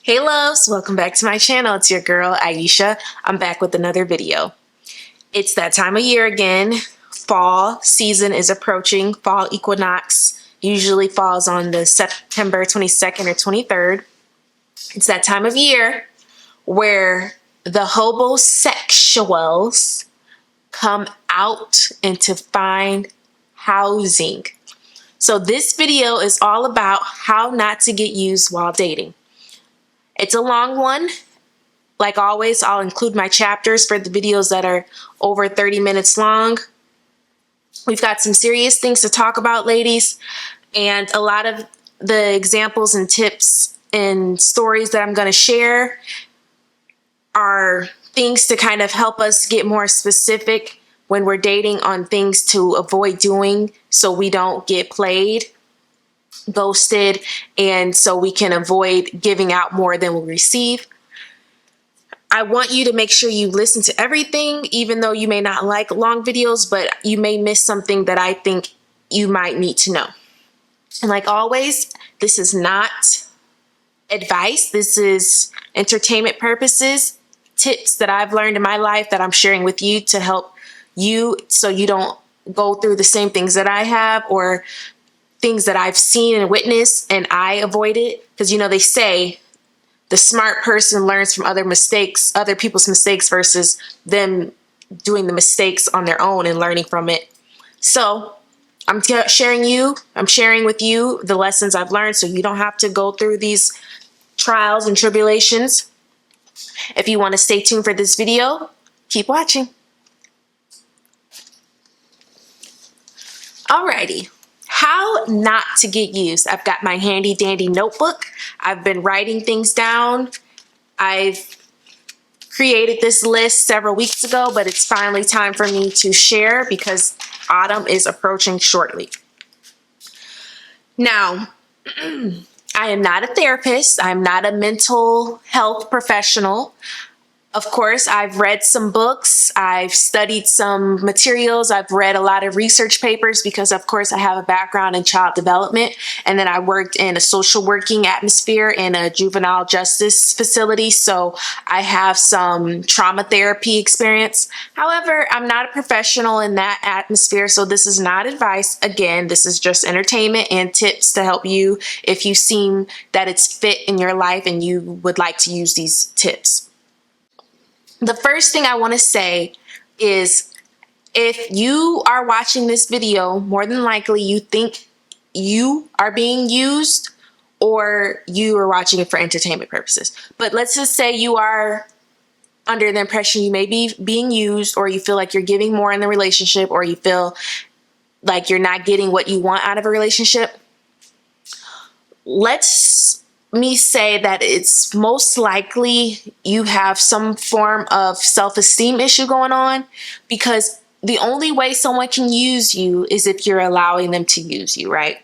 Hey loves, welcome back to my channel. It's your girl Aisha. I'm back with another video. It's that time of year again. Fall season is approaching. Fall equinox usually falls on the September 22nd or 23rd. It's that time of year where the hobosexuals come out and to find housing. So this video is all about how not to get used while dating. It's a long one. Like always, I'll include my chapters for the videos that are over 30 minutes long. We've got some serious things to talk about, ladies, and a lot of the examples and tips and stories that I'm going to share are things to kind of help us get more specific when we're dating on things to avoid doing so we don't get played, ghosted, and so we can avoid giving out more than we receive. I want you to make sure you listen to everything, even though you may not like long videos, but you may miss something that I think you might need to know. And like always, this is not advice. This is entertainment purposes, tips that I've learned in my life that I'm sharing with you to help you so you don't go through the same things that I have or things that I've seen and witnessed and I avoid it. Because, you know, they say the smart person learns from other people's mistakes versus them doing the mistakes on their own and learning from it. So I'm sharing with you the lessons I've learned so you don't have to go through these trials and tribulations. If you want to stay tuned for this video, keep watching. Alrighty. How not to get used. I've got my handy dandy notebook. I've been writing things down. I've created this list several weeks ago, but it's finally time for me to share because autumn is approaching shortly. Now, I am not a therapist. I'm not a mental health professional. Of course, I've read some books, I've studied some materials, I've read a lot of research papers because, of course, I have a background in child development, and then I worked in a social working atmosphere in a juvenile justice facility, so I have some trauma therapy experience. However, I'm not a professional in that atmosphere, so this is not advice. Again, this is just entertainment and tips to help you if you seem that it's fit in your life and you would like to use these tips. The first thing I want to say is if you are watching this video, more than likely you think you are being used or you are watching it for entertainment purposes. But let's just say you are under the impression you may be being used, or you feel like you're giving more in the relationship, or you feel like you're not getting what you want out of a relationship. Let's me say that it's most likely you have some form of self-esteem issue going on, because the only way someone can use you is if you're allowing them to use you, right?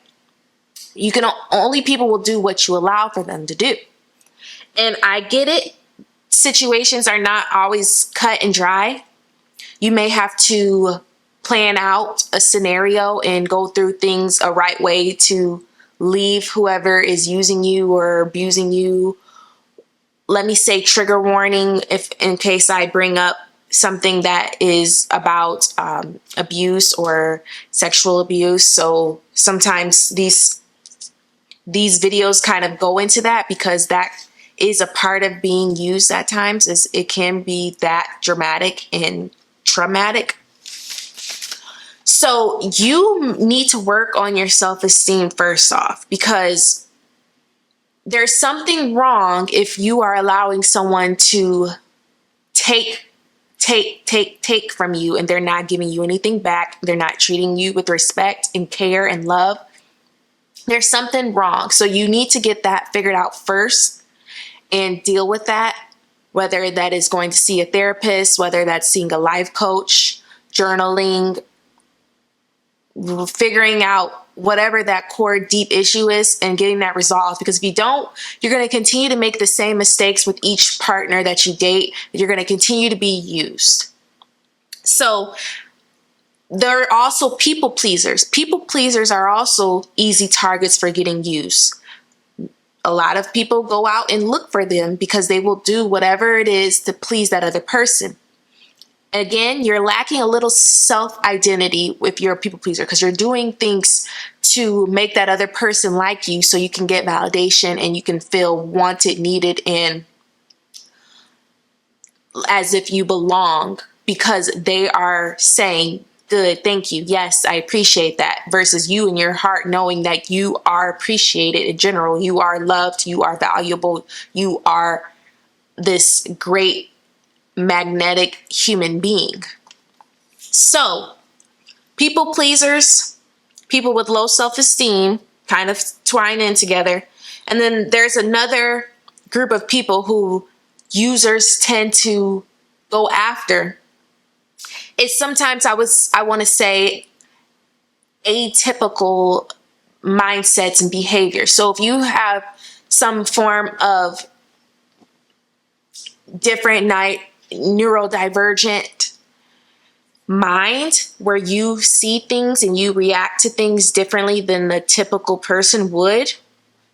Only people will do what you allow for them to do. And I get it. Situations are not always cut and dry. You may have to plan out a scenario and go through things a right way to leave whoever is using you or abusing you. Let me say trigger warning in case I bring up something that is about abuse or sexual abuse. So sometimes these videos kind of go into that because that is a part of being used at times. It can be that dramatic and traumatic. So you need to work on your self-esteem first off, because there's something wrong if you are allowing someone to take from you and they're not giving you anything back. They're not treating you with respect and care and love. There's something wrong. So you need to get that figured out first and deal with that, whether that is going to see a therapist, whether that's seeing a life coach, journaling, figuring out whatever that core deep issue is and getting that resolved. Because if you don't, you're going to continue to make the same mistakes with each partner that you date. You're going to continue to be used. So there are also people pleasers. People pleasers are also easy targets for getting used. a lot of people go out and look for them because they will do whatever it is to please that other person. Again, you're lacking a little self-identity if you're a people pleaser, because you're doing things to make that other person like you so you can get validation and you can feel wanted, needed, and as if you belong because they are saying, good, thank you, yes, I appreciate that, versus you in your heart knowing that you are appreciated in general. You are loved, you are valuable, you are this great magnetic human being. So, people pleasers, people with low self-esteem kind of twine in together. And then there's another group of people who users tend to go after. It's sometimes I want to say atypical mindsets and behavior. So if you have some form of different neurodivergent mind where you see things and you react to things differently than the typical person would,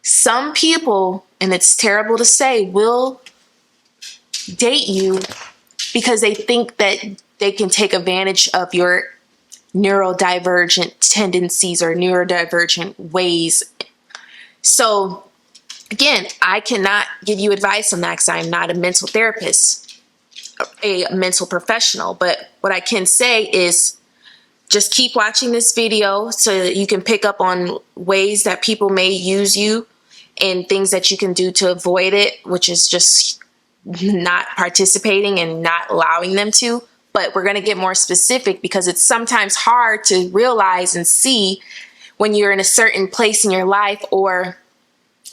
some people, and it's terrible to say, will date you because they think that they can take advantage of your neurodivergent tendencies or neurodivergent ways. So again, I cannot give you advice on that because I'm not a mental therapist, a mental professional. But what I can say is just keep watching this video so that you can pick up on ways that people may use you and things that you can do to avoid it, which is just not participating and not allowing them to. But we're going to get more specific because it's sometimes hard to realize and see when you're in a certain place in your life, or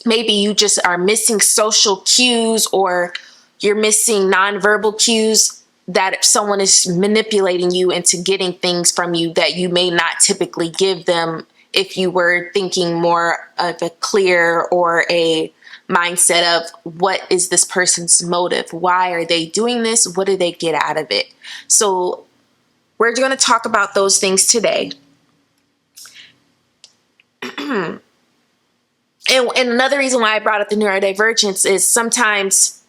maybe you just are missing social cues or you're missing nonverbal cues, that if someone is manipulating you into getting things from you that you may not typically give them if you were thinking more of a clear or a mindset of what is this person's motive? Why are they doing this? What do they get out of it? So we're going to talk about those things today. And another reason why I brought up the neurodivergence is sometimes,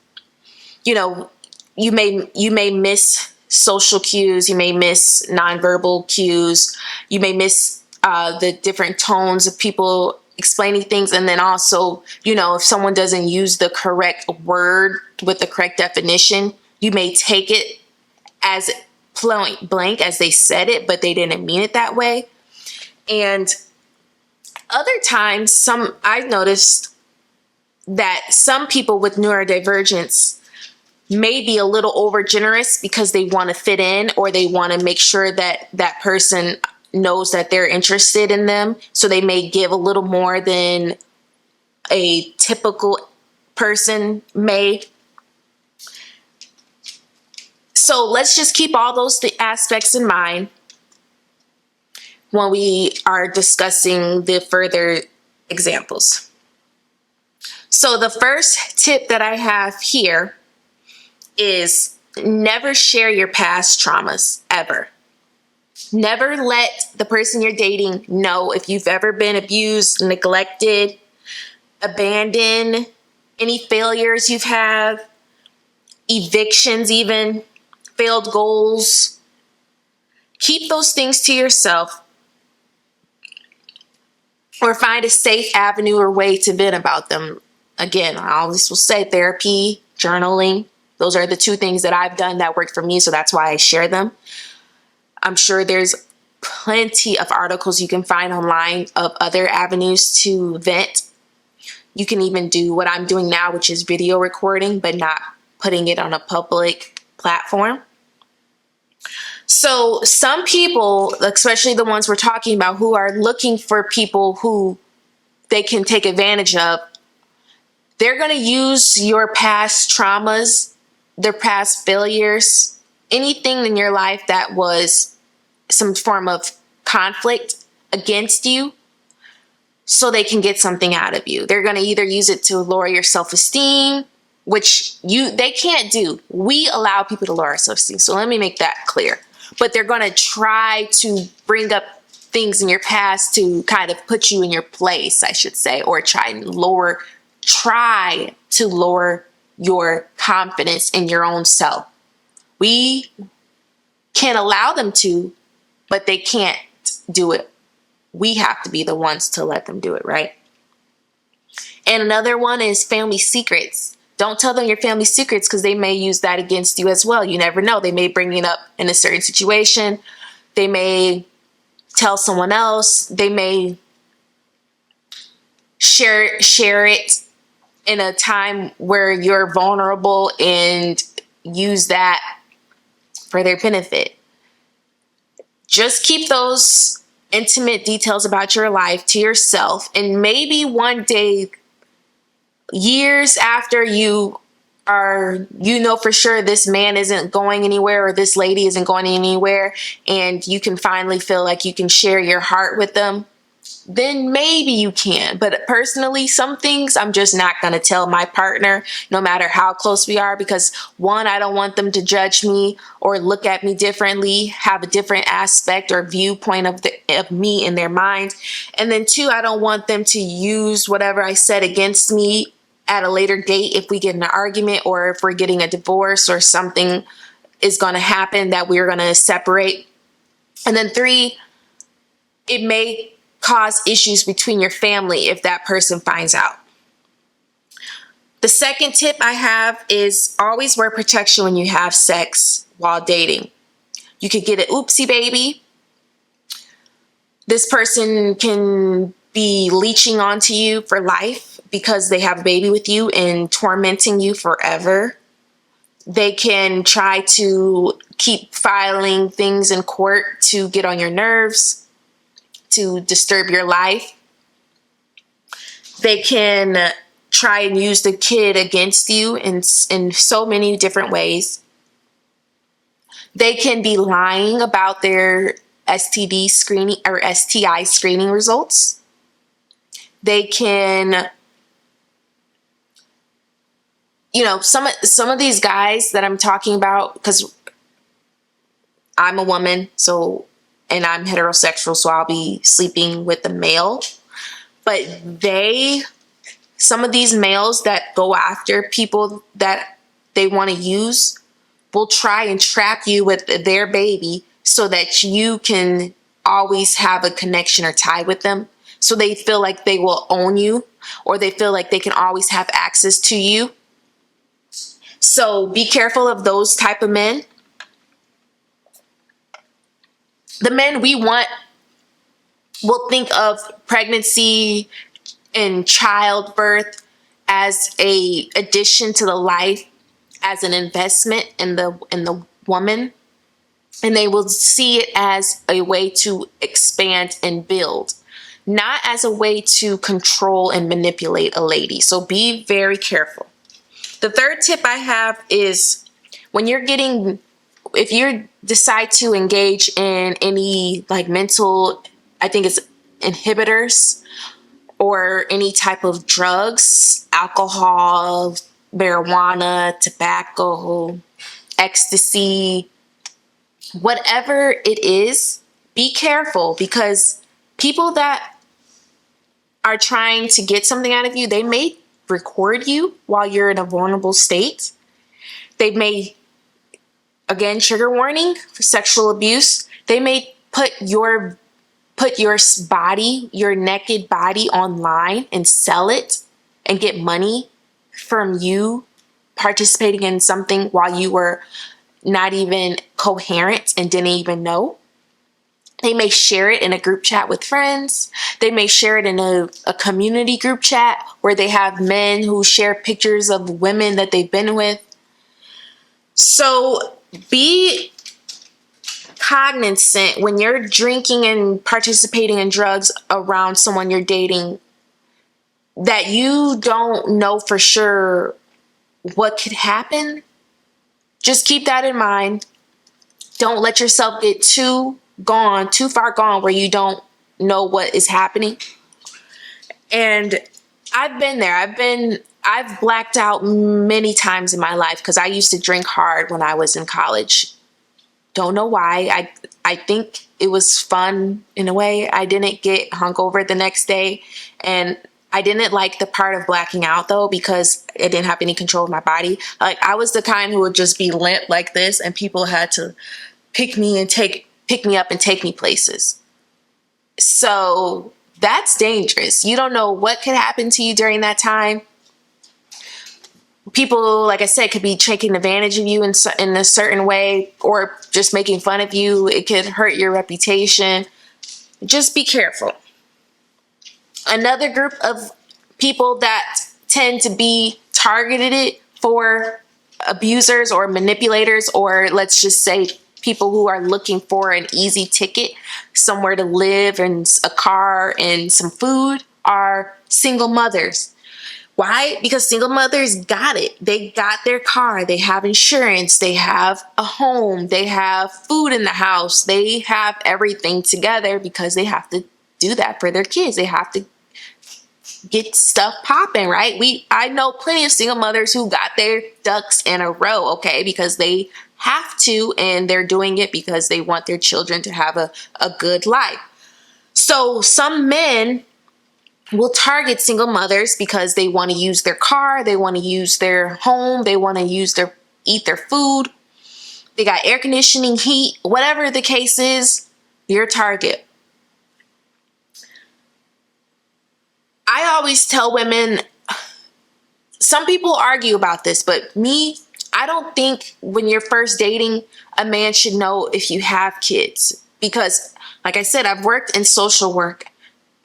you may miss social cues, you may miss nonverbal cues, you may miss the different tones of people explaining things. And then also, if someone doesn't use the correct word with the correct definition, you may take it as point blank as they said it, but they didn't mean it that way. And other times, I've noticed that some people with neurodivergence may be a little over generous because they want to fit in, or they want to make sure that that person knows that they're interested in them. So they may give a little more than a typical person may. So let's just keep all those aspects in mind when we are discussing the further examples. So the first tip that I have here is never share your past traumas, ever. Never let the person you're dating know if you've ever been abused, neglected, abandoned, any failures you've had, evictions even, failed goals. Keep those things to yourself, or find a safe avenue or way to vent about them. Again, I always will say therapy, journaling. Those are the two things that I've done that worked for me, so that's why I share them. I'm sure there's plenty of articles you can find online of other avenues to vent. You can even do what I'm doing now, which is video recording, but not putting it on a public platform. So some people, especially the ones we're talking about, who are looking for people who they can take advantage of, they're going to use your past traumas, their past failures, anything in your life that was some form of conflict against you, so they can get something out of you. They're going to either use it to lower your self-esteem, which they can't do. We allow people to lower our self-esteem, so let me make that clear. But they're going to try to bring up things in your past to kind of put you in your place, I should say, or try and lower try to lower your confidence in your own self. We can allow them to, but they can't do it. We have to be the ones to let them do it, right? And another one is family secrets. Don't tell them your family secrets, because they may use that against you as well. You never know. They may bring it up in a certain situation. They may tell someone else. They may share it in a time where you're vulnerable and use that for their benefit. Just keep those intimate details about your life to yourself, and maybe one day, years after you know for sure this man isn't going anywhere or this lady isn't going anywhere, and you can finally feel like you can share your heart with them, then maybe you can. But personally, some things I'm just not going to tell my partner, no matter how close we are, because one, I don't want them to judge me or look at me differently, have a different aspect or viewpoint of me in their mind. And then two, I don't want them to use whatever I said against me at a later date if we get in an argument, or if we're getting a divorce or something is going to happen that we're going to separate. And then three, it may cause issues between your family if that person finds out. The second tip I have is always wear protection when you have sex while dating. You could get an oopsie baby. This person can be leeching onto you for life because they have a baby with you and tormenting you forever. They can try to keep filing things in court to get on your nerves, to disturb your life. They can try and use the kid against you in so many different ways. They can be lying about their STD screening or STI screening results. They can, some of these guys that I'm talking about, because I'm a woman, and I'm heterosexual, so I'll be sleeping with a male. But some of these males that go after people that they want to use will try and trap you with their baby so that you can always have a connection or tie with them. So they feel like they will own you, or they feel like they can always have access to you. So be careful of those type of men. The men we want will think of pregnancy and childbirth as a addition to the life, as an investment in the woman, and they will see it as a way to expand and build, not as a way to control and manipulate a lady. So be very careful. The third tip I have is if you decide to engage in any mental, I think it's inhibitors, or any type of drugs, alcohol, marijuana, tobacco, ecstasy, whatever it is, be careful, because people that are trying to get something out of you, they may record you while you're in a vulnerable state. They may, again, trigger warning for sexual abuse. They may put your body, your naked body, online and sell it and get money from you participating in something while you were not even coherent and didn't even know. They may share it in a group chat with friends. They may share it in a community group chat where they have men who share pictures of women that they've been with. So be cognizant when you're drinking and participating in drugs around someone you're dating that you don't know for sure what could happen. Just keep that in mind. Don't let yourself get too far gone where you don't know what is happening. And I've been there. I've blacked out many times in my life because I used to drink hard when I was in college. Don't know why. I think it was fun in a way. I didn't get hungover the next day, and I didn't like the part of blacking out though, because I didn't have any control of my body. Like, I was the kind who would just be limp like this, and people had to pick me up and take me places. So that's dangerous. You don't know what could happen to you during that time. People, like I said, could be taking advantage of you in a certain way, or just making fun of you. It could hurt your reputation. Just be careful. Another group of people that tend to be targeted for abusers or manipulators, or let's just say people who are looking for an easy ticket, somewhere to live and a car and some food, are single mothers. Why? Because single mothers got it. They got their car. They have insurance. They have a home. They have food in the house. They have everything together because they have to do that for their kids. They have to get stuff popping, right? I know plenty of single mothers who got their ducks in a row, okay, because they have to, and they're doing it because they want their children to have a good life. So some men will target single mothers because they want to use their car, they want to use their home, they want to eat their food. They got air conditioning, heat, whatever the case is, you're a target. I always tell women, some people argue about this, but me, I don't think when you're first dating, a man should know if you have kids. Because, like I said, I've worked in social work.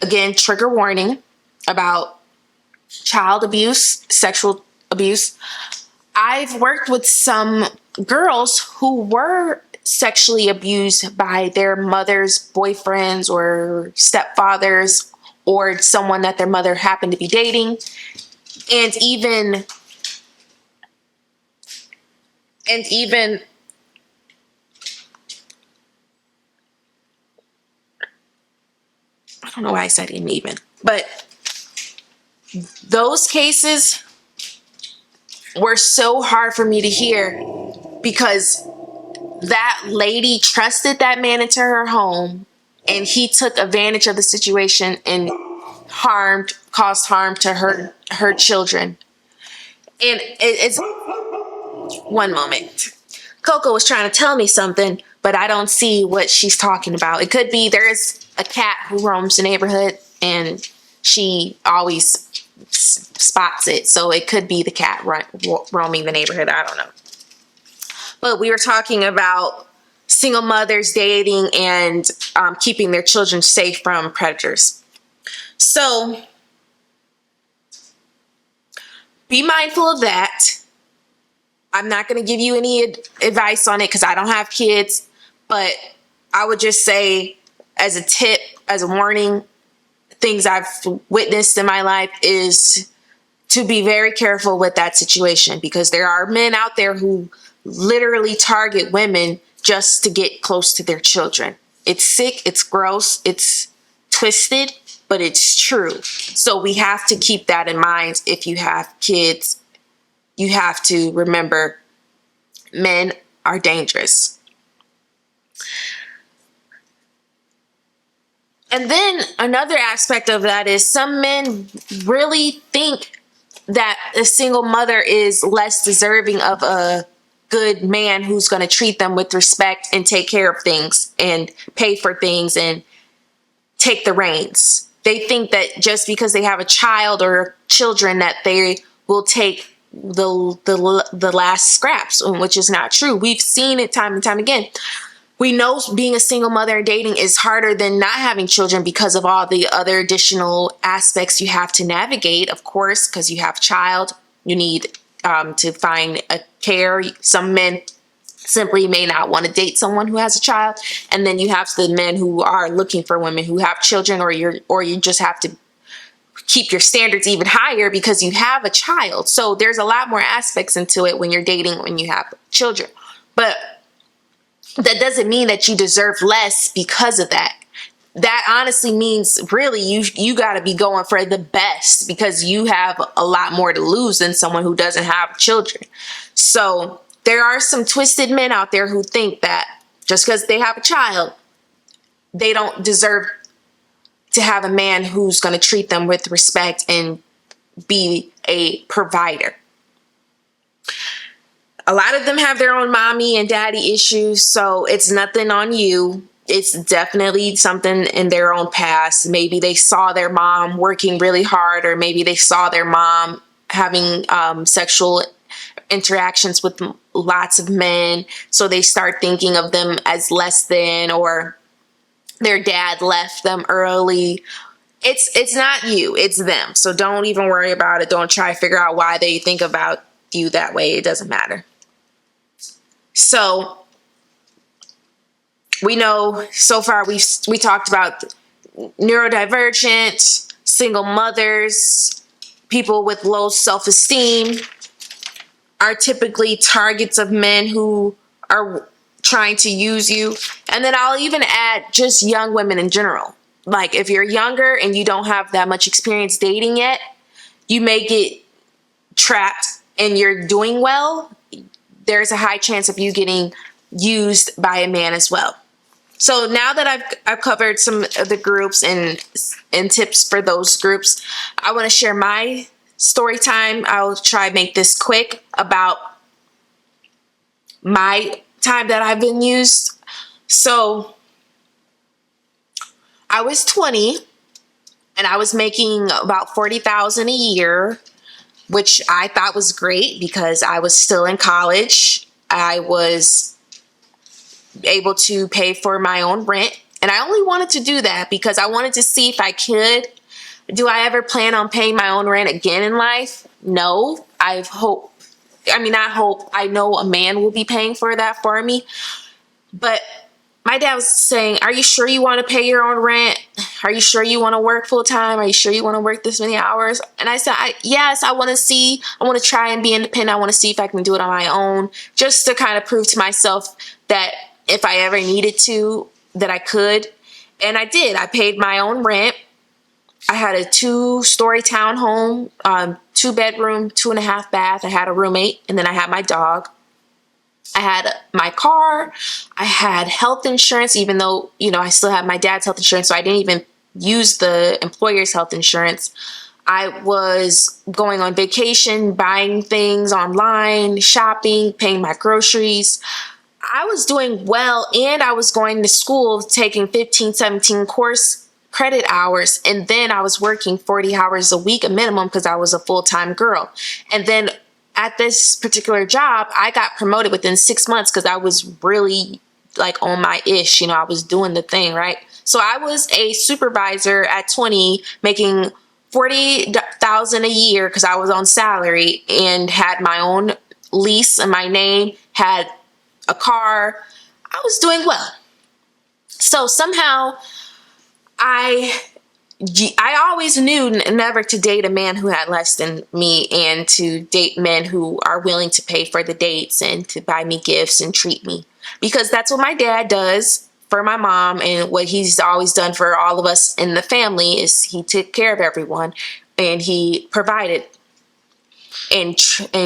Again, trigger warning about child abuse, sexual abuse. I've worked with some girls who were sexually abused by their mother's boyfriends or stepfathers, or someone that their mother happened to be dating. And even I don't know why I said even, but those cases were so hard for me to hear, because that lady trusted that man into her home, and he took advantage of the situation and caused harm to her children. And it's one moment. Coco was trying to tell me something, but I don't see what she's talking about. It could be there is a cat who roams the neighborhood, and she always spots it. So it could be the cat roaming the neighborhood. I don't know. But we were talking about single mothers dating and keeping their children safe from predators. So be mindful of that. I'm not going to give you any advice on it because I don't have kids, but I would just say, as a tip, as a warning, things I've witnessed in my life is to be very careful with that situation, because there are men out there who literally target women just to get close to their children. It's sick, it's gross, it's twisted, but it's true. So we have to keep that in mind. If you have kids, you have to remember men are dangerous. And then another aspect of that is some men really think that a single mother is less deserving of a good man who's going to treat them with respect and take care of things and pay for things and take the reins. They think that just because they have a child or children that they will take the last scraps, which is not true. We've seen it time and time again. We know being a single mother and dating is harder than not having children because of all the other additional aspects you have to navigate, of course, because you have a child. You need to find a care. Some men simply may not want to date someone who has a child. And then you have the men who are looking for women who have children, or you just have to keep your standards even higher because you have a child. So there's a lot more aspects into it when you're dating, when you have children. But that doesn't mean that you deserve less because of that. That honestly means really you got to be going for the best, because you have a lot more to lose than someone who doesn't have children. So there are some twisted men out there who think that just because they have a child, they don't deserve to have a man who's going to treat them with respect and be a provider. A lot of them have their own mommy and daddy issues, so it's nothing on you. It's definitely something in their own past. Maybe they saw their mom working really hard, or maybe they saw their mom having sexual interactions with lots of men, so they start thinking of them as less than, or their dad left them early. It's not you, it's them. So don't even worry about it. Don't try to figure out why they think about you that way. It doesn't matter. So we know so far we talked about neurodivergent, single mothers, people with low self-esteem are typically targets of men who are trying to use you. And then I'll even add just young women in general. Like if you're younger and you don't have that much experience dating yet, you may get trapped and you're doing well. There's a high chance of you getting used by a man as well. So now that I've covered some of the groups and tips for those groups, I want to share my story time. I'll try to make this quick about my time that I've been used. So I was 20 and I was making about $40,000 a year, which I thought was great because I was still in college. I was able to pay for my own rent, and I only wanted to do that because I wanted to see if I could. Do I ever plan on paying my own rent again in life? No. I know a man will be paying for that for me. But my dad was saying, are you sure you want to pay your own rent? Are you sure you want to work full time? Are you sure you want to work this many hours? And I said, yes, I want to try and be independent. I want to see if I can do it on my own, just to kind of prove to myself that if I ever needed to, that I could. And I did. I paid my own rent. I had a 2-story townhome, 2-bedroom, 2.5 bath. I had a roommate, and then I had my dog. I had my car. I had health insurance, even though, I still had my dad's health insurance, so I didn't even use the employer's health insurance. I was going on vacation, buying things online, shopping, paying my groceries. I was doing well, and I was going to school, taking 15, 17 course credit hours, and then I was working 40 hours a week, a minimum, because I was a full-time girl. And then at this particular job, I got promoted within 6 months because I was really like on my ish. I was doing the thing, right? So I was a supervisor at 20, making $40,000 a year because I was on salary and had my own lease in my name, had a car. I was doing well. So somehow I always knew never to date a man who had less than me, and to date men who are willing to pay for the dates and to buy me gifts and treat me, because that's what my dad does for my mom, and what he's always done for all of us in the family is he took care of everyone, and he provided and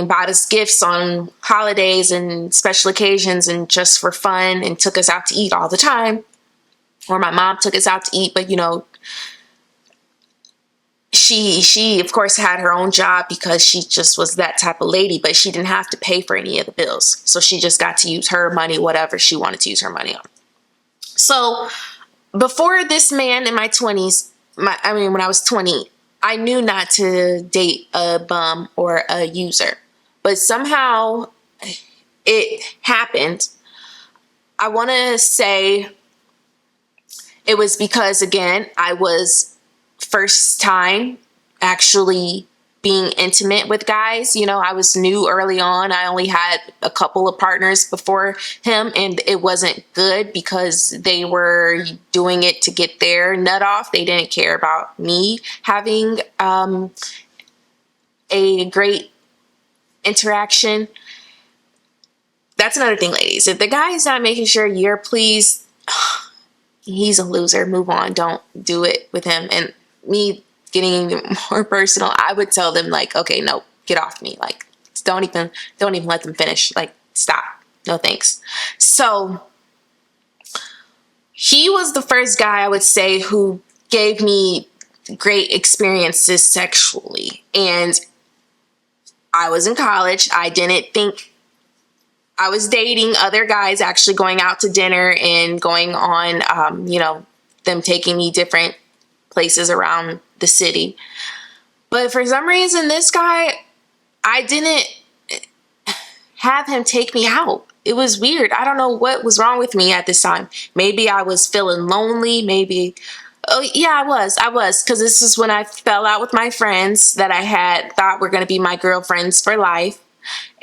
bought us gifts on holidays and special occasions and just for fun, and took us out to eat all the time. Or my mom took us out to eat, but she of course had her own job because she just was that type of lady, but she didn't have to pay for any of the bills. So she just got to use her money, whatever she wanted to use her money on. So before this man in my 20s, when I was 20, I knew not to date a bum or a user, but somehow it happened. I want to say it was because, again, I was first time actually being intimate with guys. I was new early on. I only had a couple of partners before him, and it wasn't good because they were doing it to get their nut off. They didn't care about me having a great interaction. That's another thing, ladies. If the guy is not making sure you're pleased, he's a loser. Move on. Don't do it with him. And me getting even more personal, I would tell them, like, okay, no, get off me. Like, don't even let them finish. Like, stop. No thanks. So he was the first guy, I would say, who gave me great experiences sexually. And I was in college. I didn't think I was dating other guys, actually going out to dinner and going on, them taking me different places around the city. But for some reason, this guy, I didn't have him take me out. It was weird. I don't know what was wrong with me at this time. Maybe I was feeling lonely. Maybe, oh yeah, I was. Because this is when I fell out with my friends that I had thought were going to be my girlfriends for life.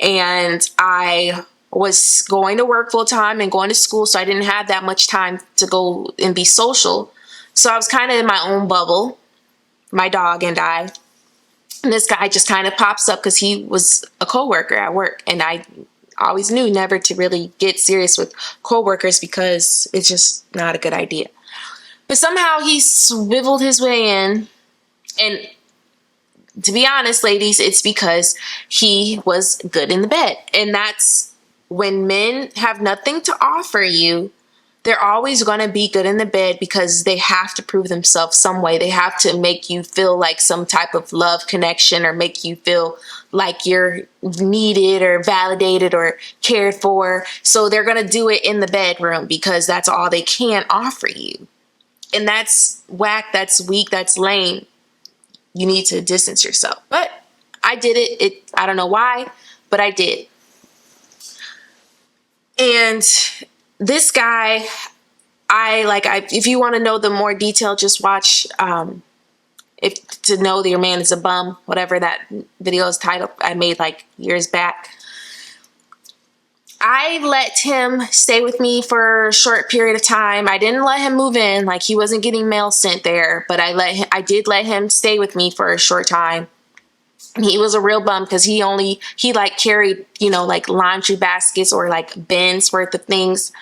And I was going to work full time and going to school. So I didn't have that much time to go and be social. So I was kind of in my own bubble, my dog and I. And this guy just kind of pops up because he was a coworker at work. And I always knew never to really get serious with coworkers because it's just not a good idea. But somehow he swiveled his way in. And to be honest, ladies, it's because he was good in the bed. And that's when men have nothing to offer you. They're always going to be good in the bed because they have to prove themselves some way. They have to make you feel like some type of love connection or make you feel like you're needed or validated or cared for. So they're going to do it in the bedroom because that's all they can offer you. And that's whack, that's weak, that's lame. You need to distance yourself. But I did it. I don't know why, but I did. And this guy, if you want to know the more detail, just watch, if to know that your man is a bum, whatever that video is titled, I made like years back. I let him stay with me for a short period of time. I didn't let him move in, like he wasn't getting mail sent there, but I did let him stay with me for a short time. He was a real bum because he carried, like laundry baskets or like bins worth of things.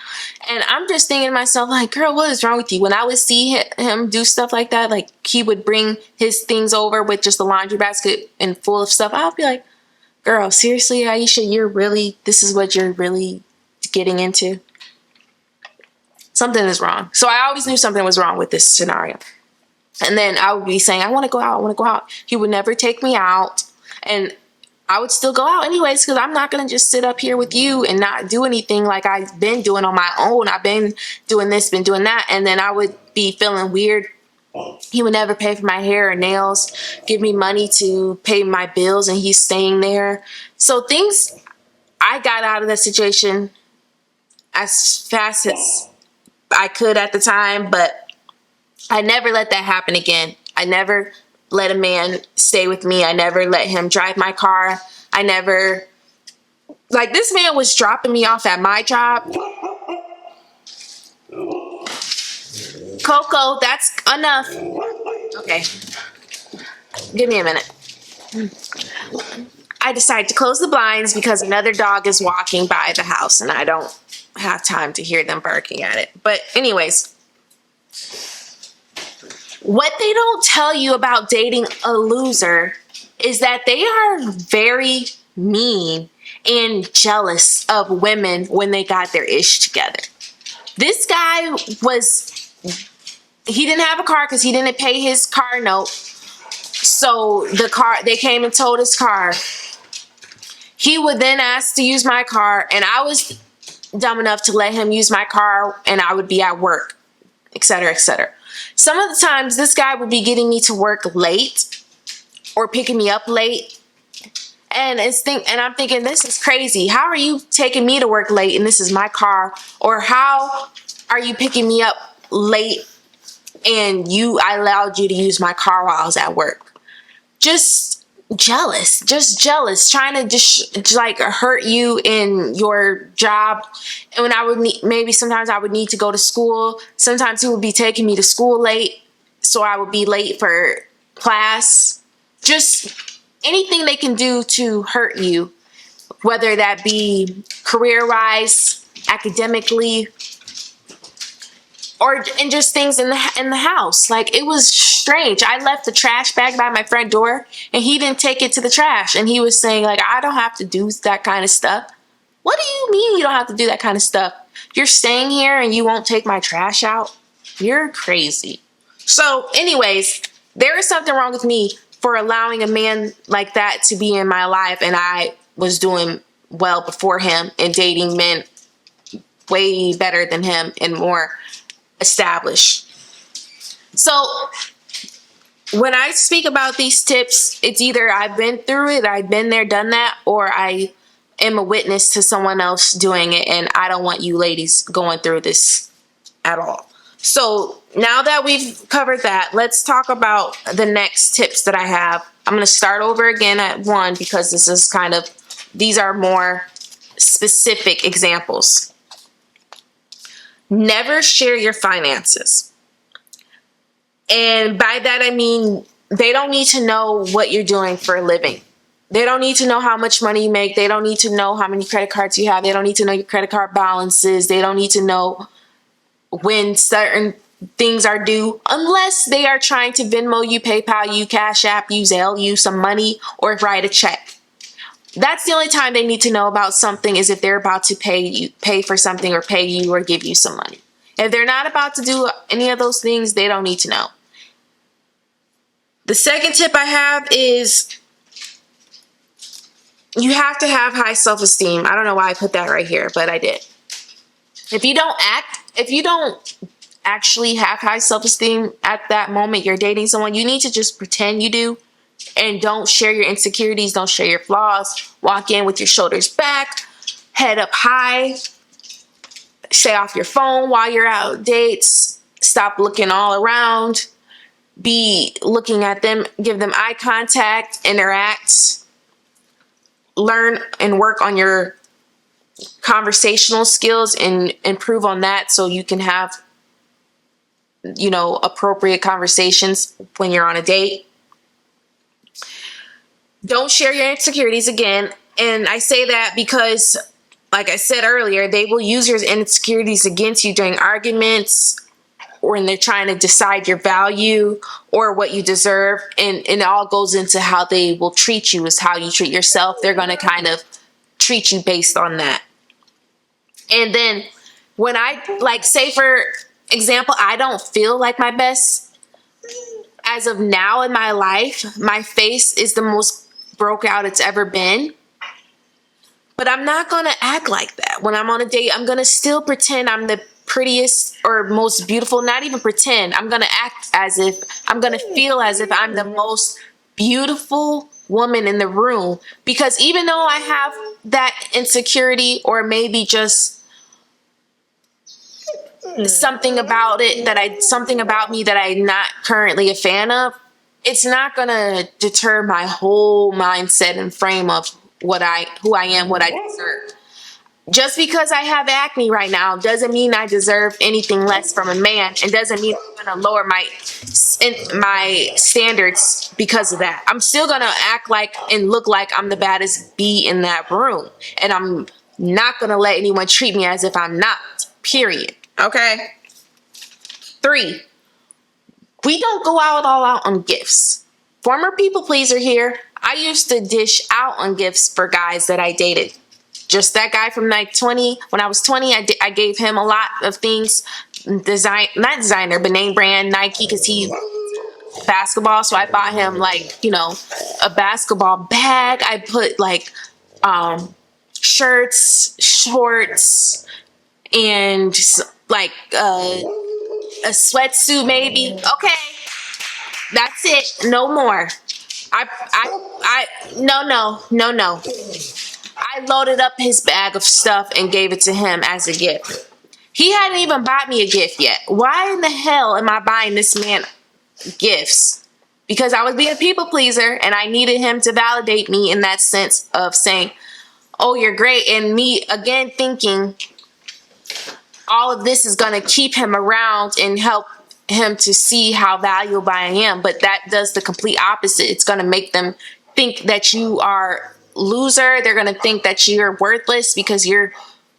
And I'm just thinking to myself, like, girl, what is wrong with you? When I would see him do stuff like that, like he would bring his things over with just a laundry basket and full of stuff. I'll be like, girl, seriously, Aisha, this is what you're really getting into? Something is wrong. So I always knew something was wrong with this scenario. And then I would be saying, I want to go out. He would never take me out. And I would still go out anyways because I'm not going to just sit up here with you and not do anything like I've been doing on my own. I've been doing this, been doing that. And then I would be feeling weird. He would never pay for my hair or nails, give me money to pay my bills, and he's staying there. So I got out of that situation as fast as I could at the time, but I never let that happen again. I never let a man stay with me. I never let him drive my car. This man was dropping me off at my job. Coco, that's enough. Okay. Give me a minute. I decided to close the blinds because another dog is walking by the house and I don't have time to hear them barking at it. But anyways, what they don't tell you about dating a loser is that they are very mean and jealous of women when they got their ish together. This guy he didn't have a car because he didn't pay his car note. So they came and towed his car. He would then ask to use my car, and I was dumb enough to let him use my car, and I would be at work, etc., etc. Some of the times, this guy would be getting me to work late or picking me up late. And I'm thinking, this is crazy. How are you taking me to work late and this is my car? Or how are you picking me up late and I allowed you to use my car while I was at work? Just jealous, trying to just like hurt you in your job. And when sometimes I would need to go to school. Sometimes he would be taking me to school late, so I would be late for class. Just anything they can do to hurt you, whether that be career-wise, academically, and just things in the house. Like, it was strange. I left the trash bag by my front door and he didn't take it to the trash. And he was saying, like, I don't have to do that kind of stuff. What do you mean you don't have to do that kind of stuff? You're staying here and you won't take my trash out? You're crazy. So anyways, there is something wrong with me for allowing a man like that to be in my life, and I was doing well before him and dating men way better than him and more established. So when I speak about these tips, it's either I've been through it, I've been there, done that, or I am a witness to someone else doing it, and I don't want you ladies going through this at all. So now that we've covered that, let's talk about the next tips that I have. I'm going to start over again at 1 because this is these are more specific examples. Never share your finances. And by that, I mean, they don't need to know what you're doing for a living. They don't need to know how much money you make. They don't need to know how many credit cards you have. They don't need to know your credit card balances. They don't need to know when certain things are due, unless they are trying to Venmo you, PayPal you, Cash App you, Zelle you some money, or write a check. That's the only time they need to know about something, is if they're about to pay for something or pay you or give you some money. If they're not about to do any of those things, they don't need to know. The second tip I have is you have to have high self-esteem. I don't know why I put that right here, but I did. If you don't actually have high self-esteem at that moment you're dating someone, you need to just pretend you do, and don't share your insecurities, don't share your flaws. Walk in with your shoulders back, head up high, stay off your phone while you're out dates, stop looking all around, be looking at them, give them eye contact, interact, learn and work on your conversational skills and improve on that so you can have, appropriate conversations when you're on a date. Don't share your insecurities again. And I say that because, like I said earlier, they will use your insecurities against you during arguments, or when they're trying to decide your value or what you deserve. And it all goes into how they will treat you, is how you treat yourself. They're going to kind of treat you based on that. And then when say for example, I don't feel like my best as of now in my life. My face is the most broke out it's ever been. But I'm not going to act like that. When I'm on a date, I'm going to still pretend I'm the prettiest or most beautiful. Not even pretend. I'm going to act as if, I'm going to feel as if I'm the most beautiful woman in the room. Because even though I have that insecurity, or maybe just something about me that I'm not currently a fan of, it's not going to deter my whole mindset and frame of who I am, what I deserve. Just because I have acne right now doesn't mean I deserve anything less from a man, and doesn't mean I'm going to lower my standards because of that. I'm still going to act like and look like I'm the baddest bee in that room, and I'm not going to let anyone treat me as if I'm not, period. Okay? 3, we don't go out all out on gifts. Former people pleaser here. I used to dish out on gifts for guys that I dated. Just that guy from when I was 20, I gave him a lot of things, not designer, but name brand, Nike, because he basketball. So I bought him a basketball bag. I put shirts, shorts, and a sweatsuit maybe. Okay, that's it. No more. No. I loaded up his bag of stuff and gave it to him as a gift. He hadn't even bought me a gift yet. Why in the hell am I buying this man gifts? Because I was being a people pleaser, and I needed him to validate me in that sense of saying, oh, you're great. And me again thinking all of this is going to keep him around and help him to see how valuable I am. But that does the complete opposite. It's going to make them think that you are loser. They're going to think that you're worthless because you're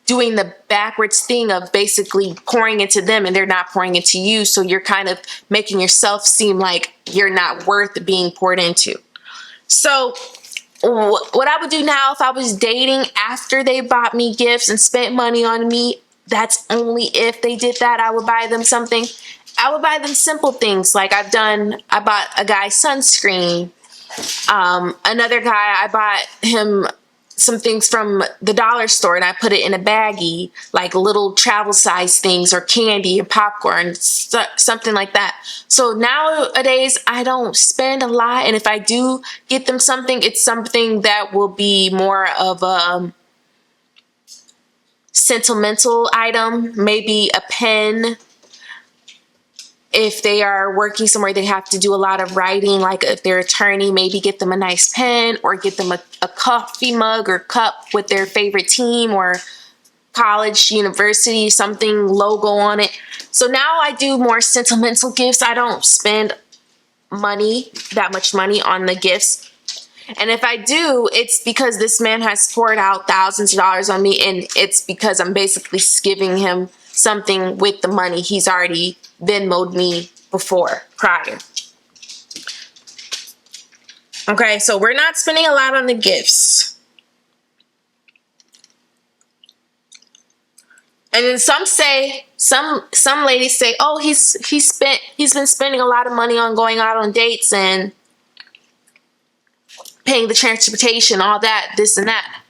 doing the backwards thing of basically pouring into them, and they're not pouring into you. So you're kind of making yourself seem like you're not worth being poured into. So what I would do now if I was dating after they bought me gifts and spent money on me, that's only if they did that, I would buy them something. I would buy them simple things. Like I bought a guy sunscreen. Another guy, I bought him some things from the dollar store and I put it in a baggie, like little travel size things or candy and popcorn, something like that. So nowadays I don't spend a lot. And if I do get them something, it's something that will be more of a sentimental item, maybe a pen. If they are working somewhere, they have to do a lot of writing, like if they're attorney, maybe get them a nice pen or get them a coffee mug or cup with their favorite team or college, university, something logo on it. So now I do more sentimental gifts. I don't spend that much money on the gifts. And if I do, it's because this man has poured out thousands of dollars on me, and it's because I'm basically giving him something with the money he's already Venmo'd me prior. Okay, so we're not spending a lot on the gifts. And then some ladies say, oh, he's been spending a lot of money on going out on dates and paying the transportation, all that, this and that.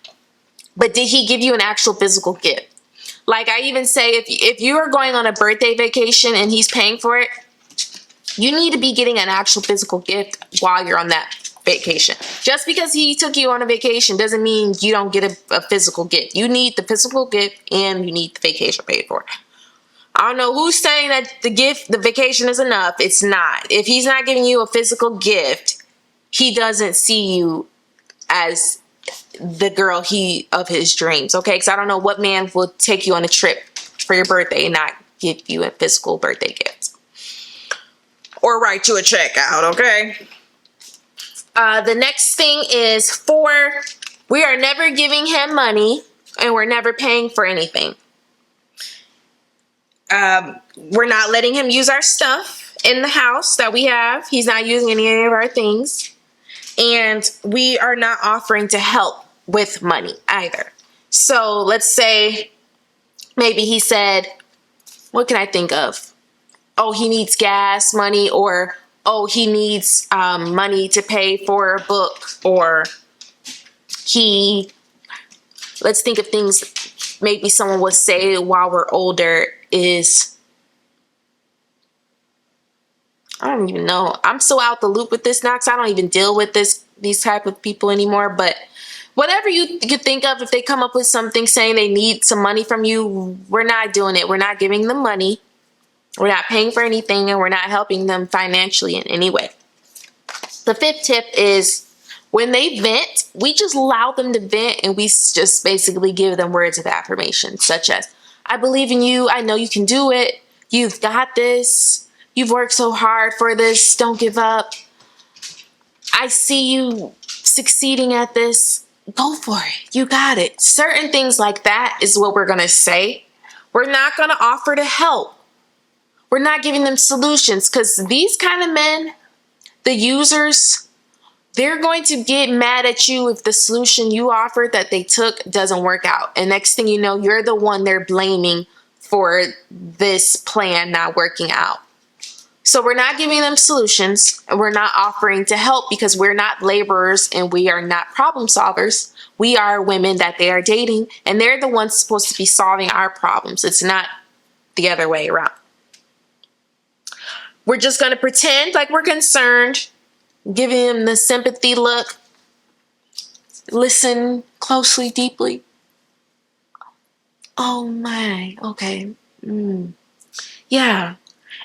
But did he give you an actual physical gift? Like I even say, if you are going on a birthday vacation and he's paying for it, you need to be getting an actual physical gift while you're on that vacation. Just because he took you on a vacation doesn't mean you don't get a physical gift. You need the physical gift and you need the vacation paid for. I don't know who's saying that the vacation is enough. It's not. If he's not giving you a physical gift, he doesn't see you as the girl of his dreams, okay? Because I don't know what man will take you on a trip for your birthday and not give you a physical birthday gift. Or write you a check out, okay? The next thing is we are never giving him money and we're never paying for anything. We're not letting him use our stuff in the house that we have. He's not using any of our things. And we are not offering to help with money either. So let's say maybe he said, what can I think of? Oh, he needs gas money, or oh, he needs money to pay for a book, or let's think of things maybe someone would say while we're older is, I don't even know. I'm so out the loop with this now because I don't even deal with these type of people anymore. But whatever you think of, if they come up with something saying they need some money from you, we're not doing it. We're not giving them money. We're not paying for anything, and we're not helping them financially in any way. The fifth tip is when they vent, we just allow them to vent, and we just basically give them words of affirmation, such as, I believe in you. I know you can do it. You've got this. You've worked so hard for this. Don't give up. I see you succeeding at this. Go for it. You got it. Certain things like that is what we're going to say. We're not going to offer to help. We're not giving them solutions, because these kind of men, the users, they're going to get mad at you if the solution you offered that they took doesn't work out. And next thing you know, you're the one they're blaming for this plan not working out. So we're not giving them solutions, and we're not offering to help, because we're not laborers and we are not problem solvers. We are women that they are dating, and they're the ones supposed to be solving our problems. It's not the other way around. We're just going to pretend like we're concerned, giving them the sympathy look. Listen closely, deeply. Oh my, okay. Yeah.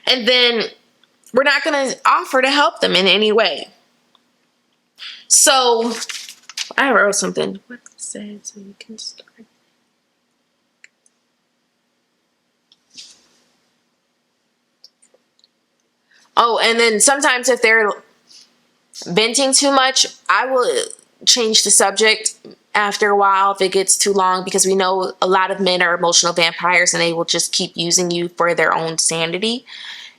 And then we're not going to offer to help them in any way. So I wrote something. What said so you can start? Oh, and then sometimes if they're venting too much, I will change the subject after a while if it gets too long, because we know a lot of men are emotional vampires and they will just keep using you for their own sanity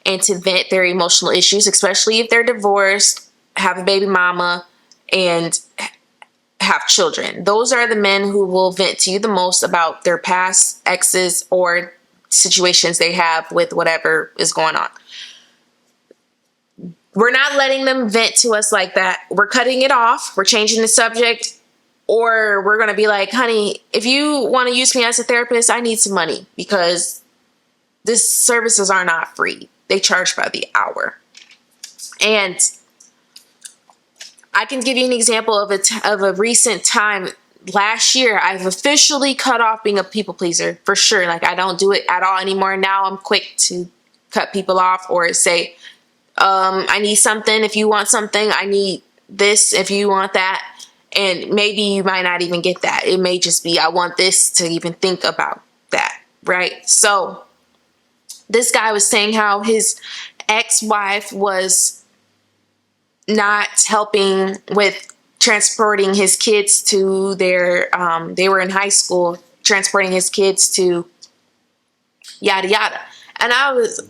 and to vent their emotional issues, especially if they're divorced, have a baby mama, and have children. Those are the men who will vent to you the most about their past exes or situations they have with whatever is going on. We're not letting them vent to us like that. We're cutting it off. We're changing the subject. Or we're going to be like, honey, if you want to use me as a therapist, I need some money because these services are not free. They charge by the hour. And I can give you an example of a recent time. Last year, I've officially cut off being a people pleaser for sure. Like, I don't do it at all anymore. Now I'm quick to cut people off or say, I need something. If you want something, I need this. If you want that. And maybe you might not even get that. It may just be, I want this, to even think about that. Right. So this guy was saying how his ex-wife was not helping with transporting his kids to their, they were in high school, transporting his kids to yada, yada. And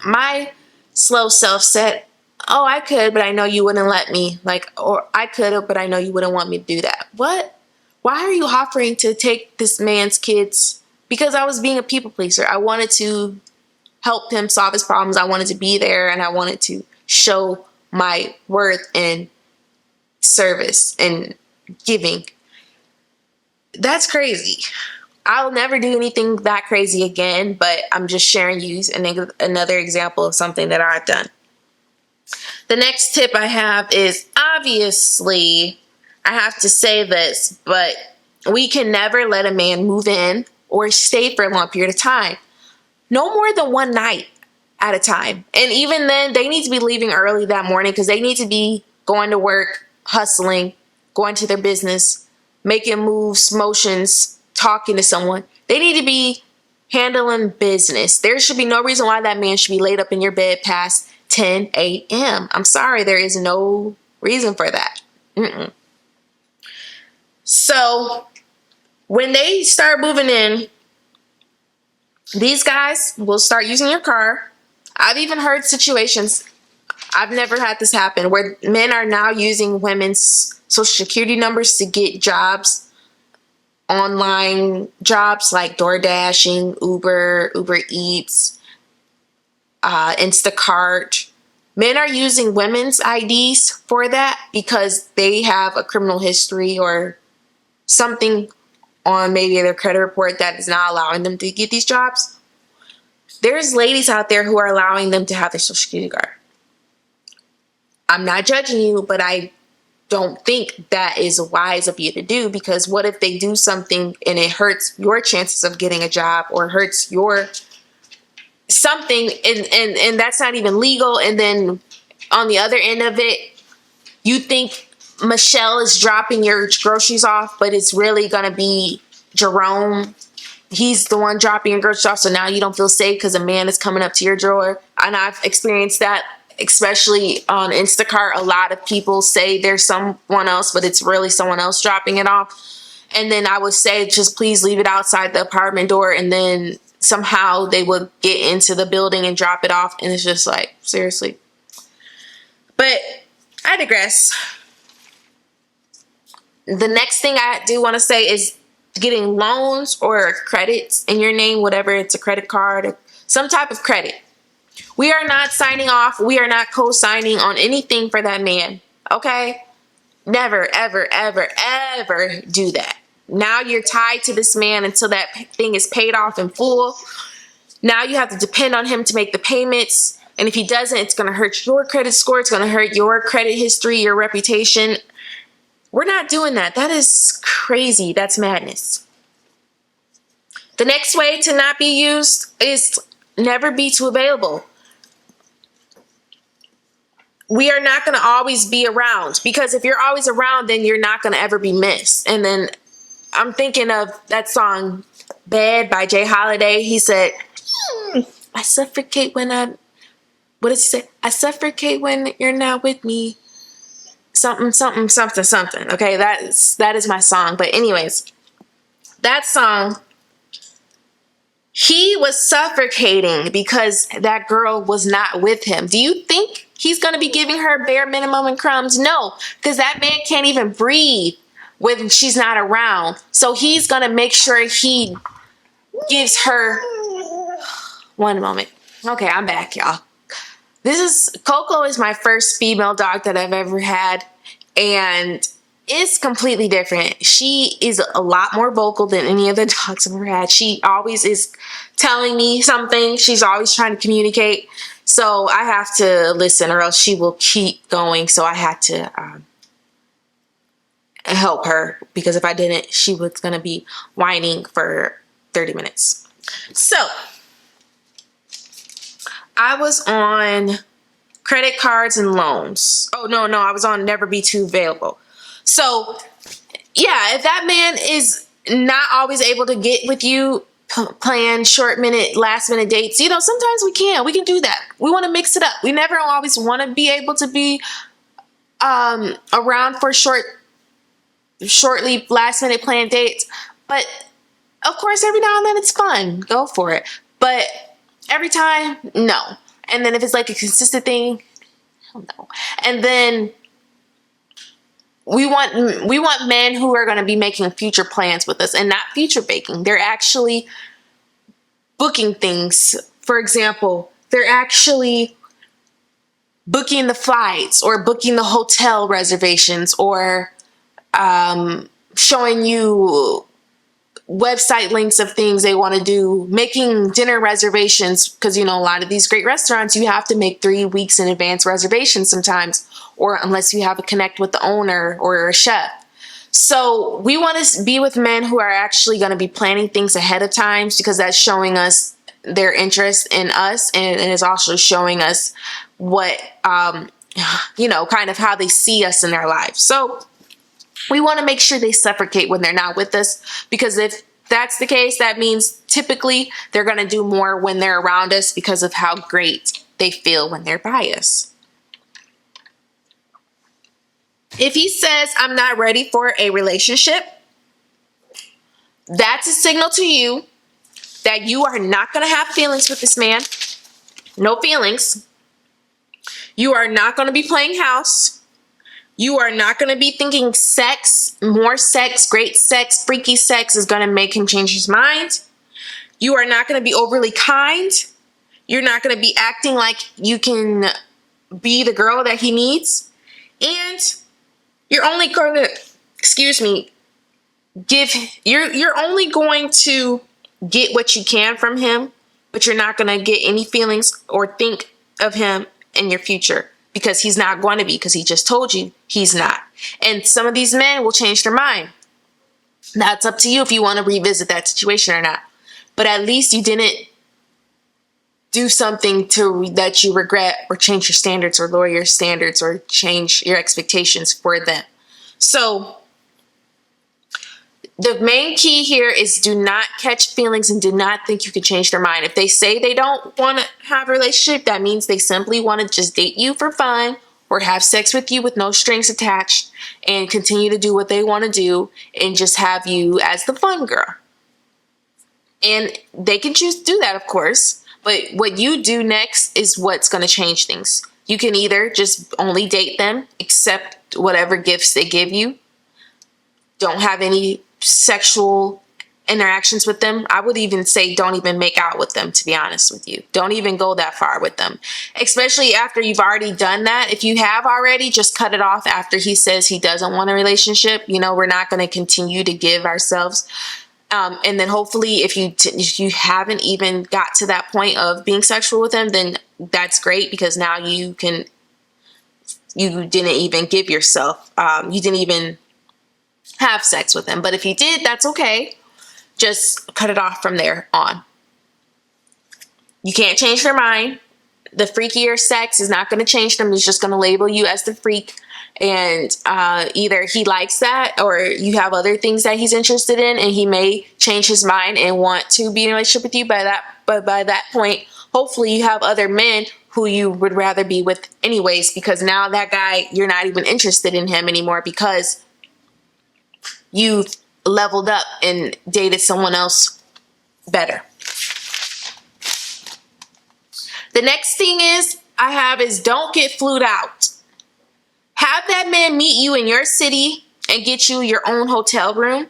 my slow self said, oh, I could, but I know you wouldn't let me. Like, or I could, but I know you wouldn't want me to do that. What? Why are you offering to take this man's kids? Because I was being a people pleaser. I wanted to help him solve his problems. I wanted to be there, and I wanted to show my worth in service and giving. That's crazy. I'll never do anything that crazy again, but I'm just sharing you another example of something that I've done. The next tip I have is, obviously, I have to say this, but we can never let a man move in or stay for a long period of time. No more than one night at a time. And even then, they need to be leaving early that morning because they need to be going to work, hustling, going to their business, making moves, motions, talking to someone. They need to be handling business. There should be no reason why that man should be laid up in your bed past 10 a.m. I'm sorry, there is no reason for that. So when they start moving in, these guys will start using your car. I've even heard situations, I've never had this happen, where men are now using women's social security numbers to get jobs, online jobs like DoorDashing, Uber Eats, Instacart. Men are using women's IDs for that because they have a criminal history or something on maybe their credit report that is not allowing them to get these jobs. There's ladies out there who are allowing them to have their social security card. I'm not judging you, but I don't think that is wise of you to do, because what if they do something and it hurts your chances of getting a job or hurts your something, and that's not even legal. And then on the other end of it, you think Michelle is dropping your groceries off, but it's really going to be Jerome. He's the one dropping your groceries off. So now you don't feel safe because a man is coming up to your drawer. And I've experienced that, especially on Instacart. A lot of people say there's someone else, but it's really someone else dropping it off. And then I would say, just please leave it outside the apartment door. And then somehow they would get into the building and drop it off. And it's just like, seriously. But I digress. The next thing I do want to say is getting loans or credits in your name, whatever, it's a credit card, or some type of credit. We are not signing off. We are not co-signing on anything for that man. Okay? Never, ever, ever, ever do that. Now you're tied to this man until that thing is paid off in full. Now you have to depend on him to make the payments. And if he doesn't, it's going to hurt your credit score. It's going to hurt your credit history, your reputation. We're not doing that. That is crazy. That's madness. The next way to not be used is never be too available. We are not going to always be around, because if you're always around, then you're not going to ever be missed. And then I'm thinking of that song, Bad by Jay Holiday. He said, I suffocate when what does he say? I suffocate when you're not with me. Something, something, something, something. Okay, that is my song. But anyways, that song, he was suffocating because that girl was not with him. Do you think he's going to be giving her bare minimum and crumbs? No, because that man can't even breathe when she's not around. So he's going to make sure he gives her One moment. Okay, I'm back, y'all. Coco is my first female dog that I've ever had, and it's completely different. She is a lot more vocal than any of the dogs I've ever had. She always is telling me something. She's always trying to communicate. So I have to listen or else she will keep going. So I had to help her, because if I didn't, she was going to be whining for 30 minutes. So I was on credit cards and loans. Oh, no, I was on never be too available. So yeah, if that man is not always able to get with you, plan last minute dates, sometimes we can do that. We want to mix it up. We never always want to be able to be around for shortly last minute planned dates. But of course, every now and then it's fun. Go for it. But every time, no. And then if it's like a consistent thing, hell no. And then we want men who are going to be making future plans with us and not future baking. They're actually booking things. For example, they're actually booking the flights or booking the hotel reservations, or showing you website links of things they want to do, making dinner reservations, because a lot of these great restaurants, you have to make 3 weeks in advance reservations sometimes, or unless you have a connect with the owner or a chef. So we want to be with men who are actually going to be planning things ahead of time, because that's showing us their interest in us, and is also showing us what kind of how they see us in their lives. So we want to make sure they suffocate when they're not with us, because if that's the case, that means typically they're going to do more when they're around us because of how great they feel when they're by us. If he says, I'm not ready for a relationship, that's a signal to you that you are not going to have feelings with this man. No feelings. You are not going to be playing house. You are not going to be thinking sex, more sex, great sex, freaky sex is going to make him change his mind. You are not going to be overly kind. You're not going to be acting like you can be the girl that he needs. And you're only going to, you're only going to get what you can from him, but you're not going to get any feelings or think of him in your future. Because he's not going to be, because he just told you he's not. And some of these men will change their mind. That's up to you if you want to revisit that situation or not. But at least you didn't do something that you regret, or change your standards, or lower your standards, or change your expectations for them. So the main key here is do not catch feelings and do not think you can change their mind. If they say they don't want to have a relationship, that means they simply want to just date you for fun, or have sex with you with no strings attached, and continue to do what they want to do and just have you as the fun girl. And they can choose to do that, of course. But what you do next is what's going to change things. You can either just only date them, accept whatever gifts they give you, don't have any sexual interactions with them. I would even say don't even make out with them, to be honest with you. Don't even go that far with them, especially after you've already done that. If you have already, just cut it off after he says he doesn't want a relationship. We're not going to continue to give ourselves. And then hopefully if you haven't even got to that point of being sexual with him, then that's great, because now you didn't even give yourself, you didn't even have sex with him. But if you did, that's okay. Just cut it off from there on. You can't change their mind. The freakier sex is not going to change them. It's just going to label you as the freak. And either he likes that, or you have other things that he's interested in, and he may change his mind and want to be in a relationship with you. But by that point, hopefully you have other men who you would rather be with anyways, because now that guy, you're not even interested in him anymore, because you've leveled up and dated someone else better. The next thing is don't get flued out. Have that man meet you in your city and get you your own hotel room.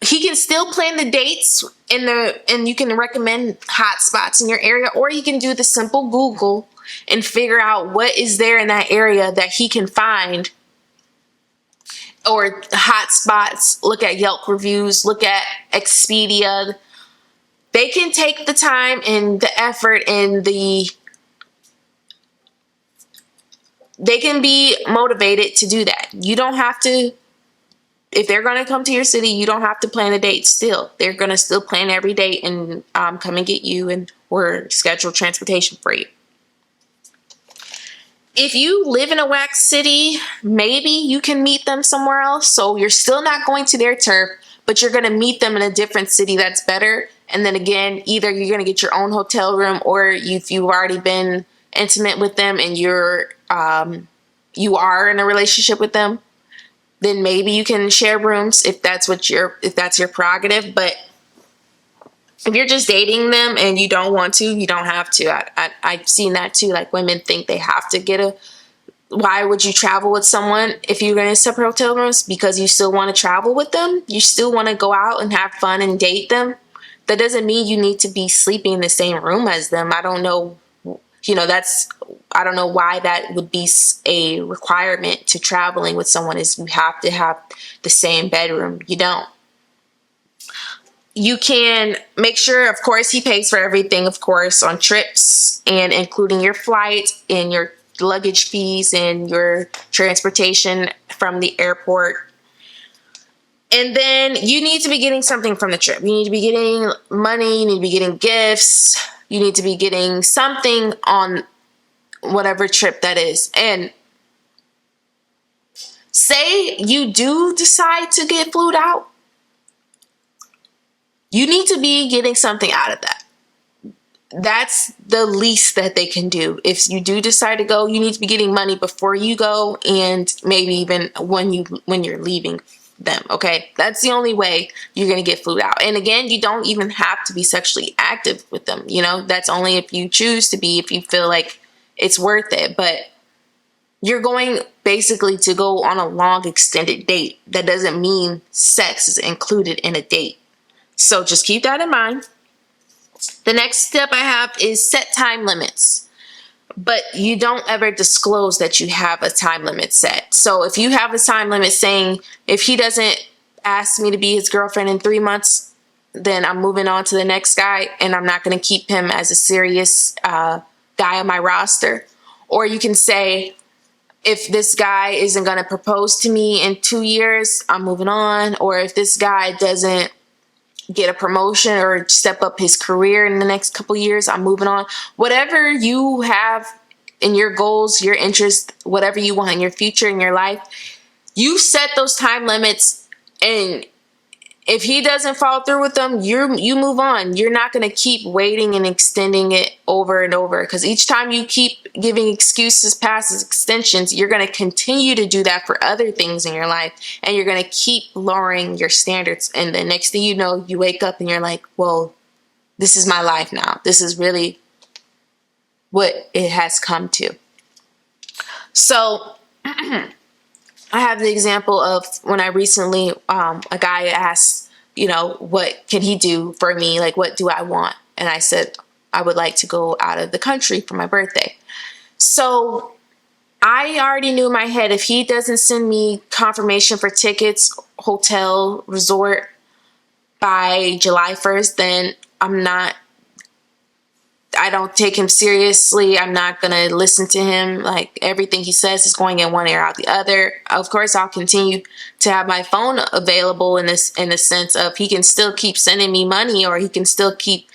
he can still plan the dates and you can recommend hot spots in your area, or you can do the simple Google and figure out what is there in that area that he can find, or hot spots. Look at Yelp reviews, look at Expedia. They can take the time and the effort and they can be motivated to do that. You don't have to. If they're going to come to your city, you don't have to plan a date still. They're going to still plan every date and come and get you, and or schedule transportation for you. If you live in a whack city, maybe you can meet them somewhere else. So you're still not going to their turf, but you're going to meet them in a different city that's better. And then again, either you're going to get your own hotel room, or if you've already been intimate with them and you are in a relationship with them, then maybe you can share rooms if that's your prerogative. But if you're just dating them and you don't want to, you don't have to. I've seen that too. Like, women think they have to why would you travel with someone if you're going to separate hotel rooms? Because you still want to travel with them. You still want to go out and have fun and date them. That doesn't mean you need to be sleeping in the same room as them. I don't know. I don't know why that would be a requirement to traveling with someone, is you have to have the same bedroom. You don't. You can make sure, of course, he pays for everything, of course, on trips, and including your flight and your luggage fees and your transportation from the airport. And then you need to be getting something from the trip. You need to be getting money. You need to be getting gifts. You need to be getting something on whatever trip that is. And say you do decide to get flued out, you need to be getting something out of that. That's the least that they can do. If you do decide to go, you need to be getting money before you go, and maybe even when you're leaving them. Okay, that's the only way you're going to get flued out. And again, you don't even have to be sexually active with them. That's only if you choose to be, if you feel like it's worth it. But you're going basically to go on a long extended date. That doesn't mean sex is included in a date. So just keep that in mind. The next step I have is set time limits. But you don't ever disclose that you have a time limit set. So if you have a time limit saying, if he doesn't ask me to be his girlfriend in 3 months, then I'm moving on to the next guy, and I'm not going to keep him as a serious guy on my roster. Or you can say, if this guy isn't going to propose to me in 2 years, I'm moving on. Or if this guy doesn't get a promotion or step up his career in the next couple years, I'm moving on. Whatever you have in your goals, your interests, whatever you want in your future, in your life, you set those time limits. And if he doesn't follow through with them, you move on. You're not going to keep waiting and extending it over and over, because each time you keep giving excuses past extensions, you're going to continue to do that for other things in your life, and you're going to keep lowering your standards. And the next thing you know, you wake up and you're like, well, this is my life now. This is really what it has come to. So I have the example of when I recently, a guy asked, what can he do for me? Like, what do I want? And I said, I would like to go out of the country for my birthday. So I already knew in my head, if he doesn't send me confirmation for tickets, hotel, resort by July 1st, then I don't take him seriously. I'm not going to listen to him. Like, everything he says is going in one ear out the other. Of course, I'll continue to have my phone available in the sense of he can still keep sending me money, or he can still keep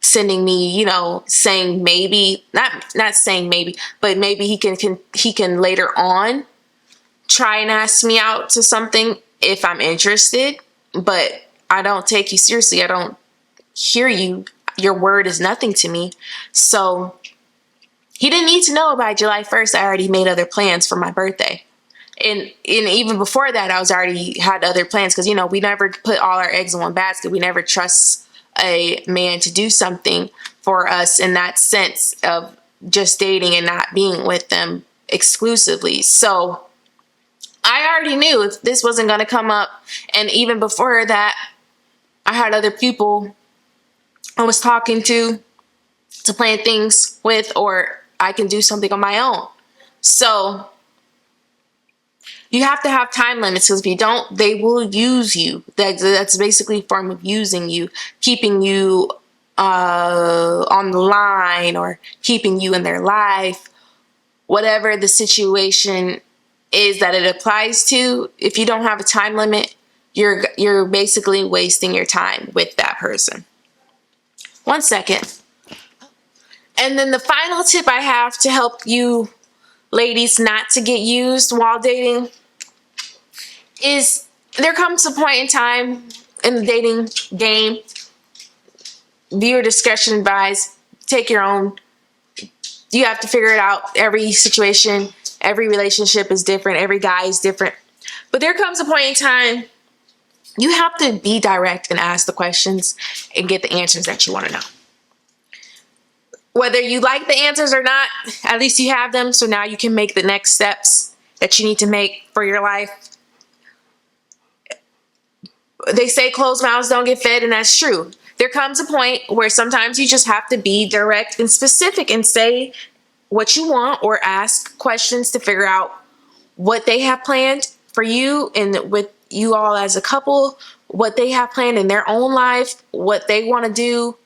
sending me, saying maybe, not saying maybe, but maybe he can later on try and ask me out to something if I'm interested. But I don't take you seriously. I don't hear you. Your word is nothing to me. So he didn't need to know by July 1st. I already made other plans for my birthday. And even before that, I was already had other plans, because, we never put all our eggs in one basket. We never trust a man to do something for us in that sense of just dating and not being with them exclusively. So I already knew if this wasn't going to come up. And even before that, I had other people I was talking to plan things with, or I can do something on my own. So you have to have time limits, because if you don't, they will use you. That's basically a form of using you, keeping you on the line, or keeping you in their life. Whatever the situation is that it applies to, if you don't have a time limit, you're basically wasting your time with that person. 1 second. And then the final tip I have to help you ladies not to get used while dating is, there comes a point in time in the dating game, viewer discretion advised, take your own. You have to figure it out. Every situation, every relationship is different. Every guy is different. But there comes a point in time you have to be direct and ask the questions and get the answers that you want to know. Whether you like the answers or not, at least you have them, so now you can make the next steps that you need to make for your life. They say closed mouths don't get fed, and that's true. There comes a point where sometimes you just have to be direct and specific and say what you want, or ask questions to figure out what they have planned for you and with you all as a couple, what they have planned in their own life, what they want to do.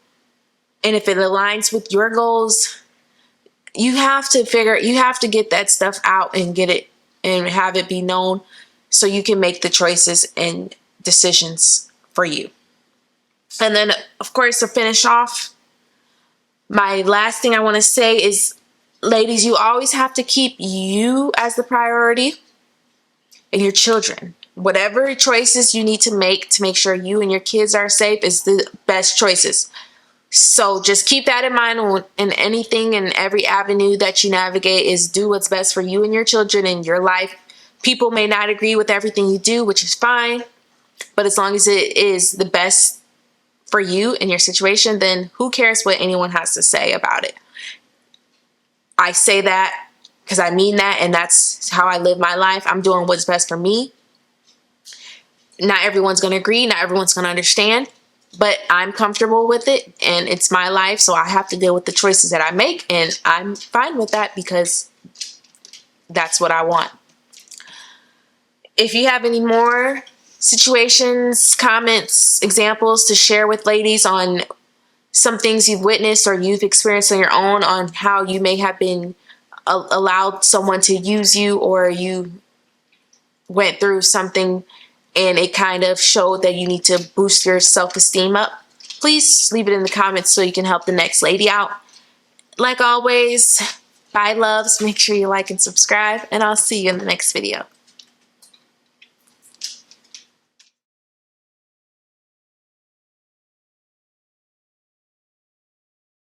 And if it aligns with your goals, you have to get that stuff out and get it and have it be known, so you can make the choices and decisions for you. And then, of course, to finish off, my last thing I want to say is, ladies, you always have to keep you as the priority and your children. Whatever choices you need to make sure you and your kids are safe is the best choices. So just keep that in mind in anything and every avenue that you navigate, is do what's best for you and your children and your life. People may not agree with everything you do, which is fine, but as long as it is the best for you and your situation, then who cares what anyone has to say about it? I say that because I mean that, and that's how I live my life. I'm doing what's best for me. Not everyone's going to agree, not everyone's going to understand, but I'm comfortable with it, and it's my life, so I have to deal with the choices that I make, and I'm fine with that because that's what I want. If you have any more situations, comments, examples to share with ladies on some things you've witnessed or you've experienced on your own, on how you may have been allowed someone to use you, or you went through something and it kind of showed that you need to boost your self-esteem up, please leave it in the comments so you can help the next lady out. Like always, bye loves, make sure you like and subscribe, and I'll see you in the next video.